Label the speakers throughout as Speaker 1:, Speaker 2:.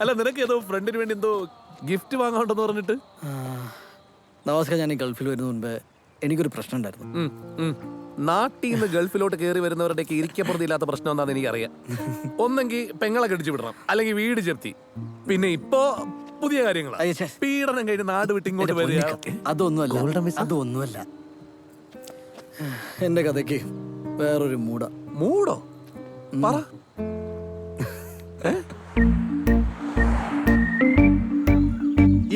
Speaker 1: അല്ല നിനക്ക് ഏതോ ഫ്രണ്ടിന് വേണ്ടി എന്തോ ഗിഫ്റ്റ് വാങ്ങാണ്ടെന്ന് പറഞ്ഞിട്ട്.
Speaker 2: നമസ്കാരം. ഞാൻ ഈ ഗൾഫിൽ വരുന്ന മുൻപേ എനിക്കൊരു പ്രശ്നം ഉണ്ടായിരുന്നു.
Speaker 1: നാട്ടിൽ നിന്ന് ഗൾഫിലോട്ട് കയറി വരുന്നവരുടെയൊക്കെ ഇരിക്കപ്പുറത്തില്ലാത്ത പ്രശ്നം എന്താണെന്ന് എനിക്കറിയാം. ഒന്നെങ്കിൽ പെങ്ങളെ കടിച്ചു വിടണം, അല്ലെങ്കിൽ വീട് ചെത്തി. പിന്നെ ഇപ്പോ പുതിയ കാര്യങ്ങളാ, പീഡനം കഴിഞ്ഞ് നാട് വിട്ട് ഇങ്ങോട്ട് വരിക.
Speaker 2: അതൊന്നുമല്ല. എന്റെ കഥയ്ക്ക് വേറൊരു
Speaker 1: മൂടോ പറ.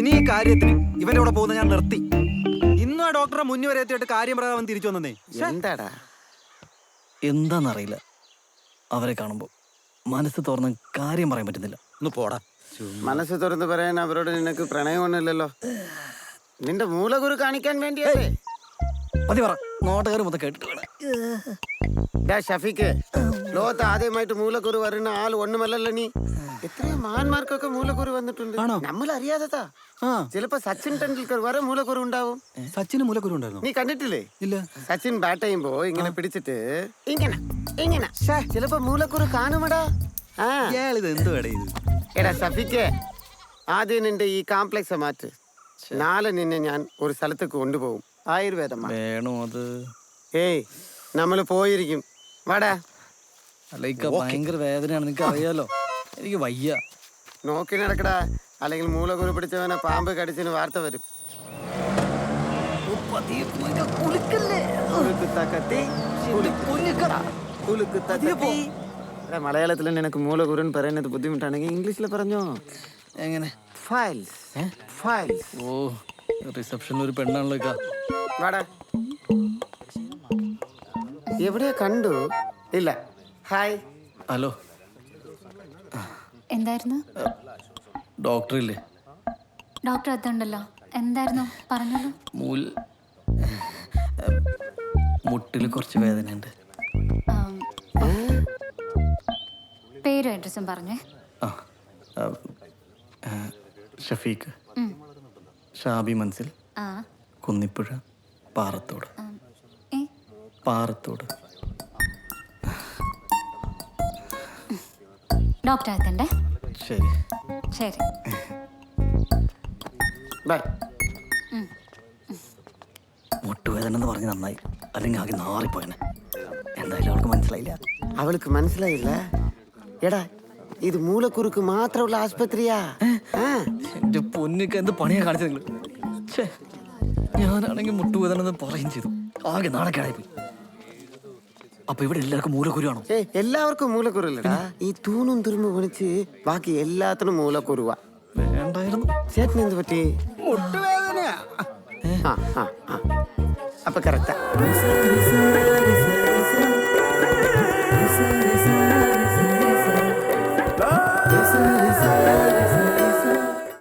Speaker 3: ഇനി ഈ കാര്യത്തിന് ഇവന്റെ കൂടെ പോകുന്ന ഞാൻ നിർത്തി. ഇന്നും ആ ഡോക്ടറെ മുന്നിൽ വരെ എത്തിയിട്ട് കാര്യം പറയാൻ അവൻ തിരിച്ചു വന്നേ.
Speaker 2: എന്താടാ എന്താന്നറിയില്ല, അവരെ കാണുമ്പോ മനസ്സ് തുറന്ന് കാര്യം പറയാൻ പറ്റുന്നില്ല.
Speaker 3: ഒന്ന് പോടാ.
Speaker 4: മനസ്സ് തുറന്ന് പറയാൻ അവരോട് നിനക്ക് പ്രണയമൊന്നുമില്ലല്ലോ. നിന്റെ മൂലഗുരു കാണിക്കാൻ വേണ്ടിയല്ലേ?
Speaker 2: മതി പറ, നാട്ടുകാർ മൊത്തം കേട്ടിട്ട് വേണം.
Speaker 4: ഷഫീക്ക്, ലോകത്ത് ആദ്യമായിട്ട് മൂലക്കുരു വരുന്ന ആൾ ഒന്നുമല്ലല്ലോ നീ. എത്രയോ മഹാന്മാർക്കൊക്കെ മൂലക്കുരു വന്നിട്ടുണ്ട്, നമ്മൾ അറിയാതെതാ. ചിലപ്പോ സച്ചിൻ ടെണ്ടുൽക്കർ വരെ മൂലക്കുരു ഉണ്ടാവും.
Speaker 3: സച്ചിന് മൂലക്കുരു ഉണ്ടായിരുന്നു,
Speaker 4: നീ കണ്ടിട്ടില്ലേ?
Speaker 3: ഇല്ല.
Speaker 4: സച്ചിൻ ബാറ്റ് ചെയ്യുമ്പോ ഇങ്ങനെ പിടിച്ചിട്ട് ഇങ്ങനെ ഇങ്ങനെ ചിലപ്പോ മൂലക്കുരു കാണുമടാ.
Speaker 3: ഇത് എന്തുവാടേ ഇത്?
Speaker 4: എടാ ഷഫീക്ക്, ആദ്യം നിന്റെ ഈ കോംപ്ലക്സ് മാറ്റ്. നാളെ നിന്നെ ഞാൻ ഒരു സ്ഥലത്തേക്ക് കൊണ്ടുപോകും, ആയുർവേദം
Speaker 2: വേണോ അത്?
Speaker 4: ഏയ് നമ്മള് പോയിരിക്കും, വാടാ.
Speaker 2: അല്ല ഭയങ്കര വേദനയാണ്, നിനക്ക് അറിയാലോ. എനിക്ക് വയ്യ.
Speaker 4: നോക്കി നടക്കടാ, അല്ലെങ്കിൽ മൂലക്കുരു പിടിച്ചവനെ പാമ്പ് കടിച്ചിന് വാർത്ത വരും. മലയാളത്തിൽ നിനക്ക് മൂലകുരുൻ പറയുന്നത് ബുദ്ധിമുട്ടാണെങ്കിൽ ഇംഗ്ലീഷിൽ പറഞ്ഞോ.
Speaker 2: എങ്ങനെ?
Speaker 4: ഫയൽസ്. ഫയൽസ്.
Speaker 2: ഓ, റിസപ്ഷനിൽ ഒരു പെണ്ണാണല്ലോ.
Speaker 4: വാടാ. എവിടെയാ കണ്ടു? ഇല്ല. ഹായ്.
Speaker 2: ഹലോ.
Speaker 5: എന്തായിരുന്നു?
Speaker 2: ഡോക്ടർ ഇല്ലേ?
Speaker 5: ഡോക്ടർ എത്തുണ്ടല്ലോ. എന്തായിരുന്നു പറഞ്ഞല്ലോ?
Speaker 2: മുട്ടിൽ കുറച്ച് വേദനയുണ്ട്.
Speaker 5: പേരും അഡ്രസ്സും പറഞ്ഞേ.
Speaker 2: ഷഫീഖ്, ഷാബി മൻസിൽ, കുന്നിപ്പുഴ, പാറത്തോട്. പാറത്തോട്.
Speaker 5: ഡോക്ടർ എത്തണ്ടേ?
Speaker 2: ശരി
Speaker 5: ശരി.
Speaker 4: ബൈ.
Speaker 2: മുട്ടുവേദന എന്ന് പറഞ്ഞ് നന്നായി, അല്ലെങ്കിൽ ആകെ നാറിപ്പോയനെ. എന്തായാലും അവൾക്ക് മനസ്സിലായില്ല.
Speaker 4: അവൾക്ക് മനസ്സിലായില്ല? എടാ, ഇത് മൂലക്കുറുക്ക് മാത്രമുള്ള ആസ്പത്രിയാ.
Speaker 2: എന്റെ പൊന്നിക്ക് എന്ത് പണിയാ കാണിച്ചത് നിങ്ങള്? ഞാനാണെങ്കിൽ മുട്ടുവേദന എന്ന് പറയും ചെയ്തു, ആകെ നാണക്കേടായി പോയി. അപ്പൊ ഇവിടെ എല്ലാവർക്കും മൂലക്കുരുവാണോ?
Speaker 4: എല്ലാവർക്കും മൂലക്കുരുല്ലടാ. ഈ തൂണും തുരുമ്പ് പണിച്ച് ബാക്കി എല്ലാത്തിനും മൂലക്കുരുവാ.
Speaker 2: വേണ്ടായിരുന്നു.
Speaker 4: ചേട്ടന് എന്ത് പറ്റി?
Speaker 3: മുട്ടുവേദനയാ.
Speaker 4: അപ്പൊ കറക്റ്റാ.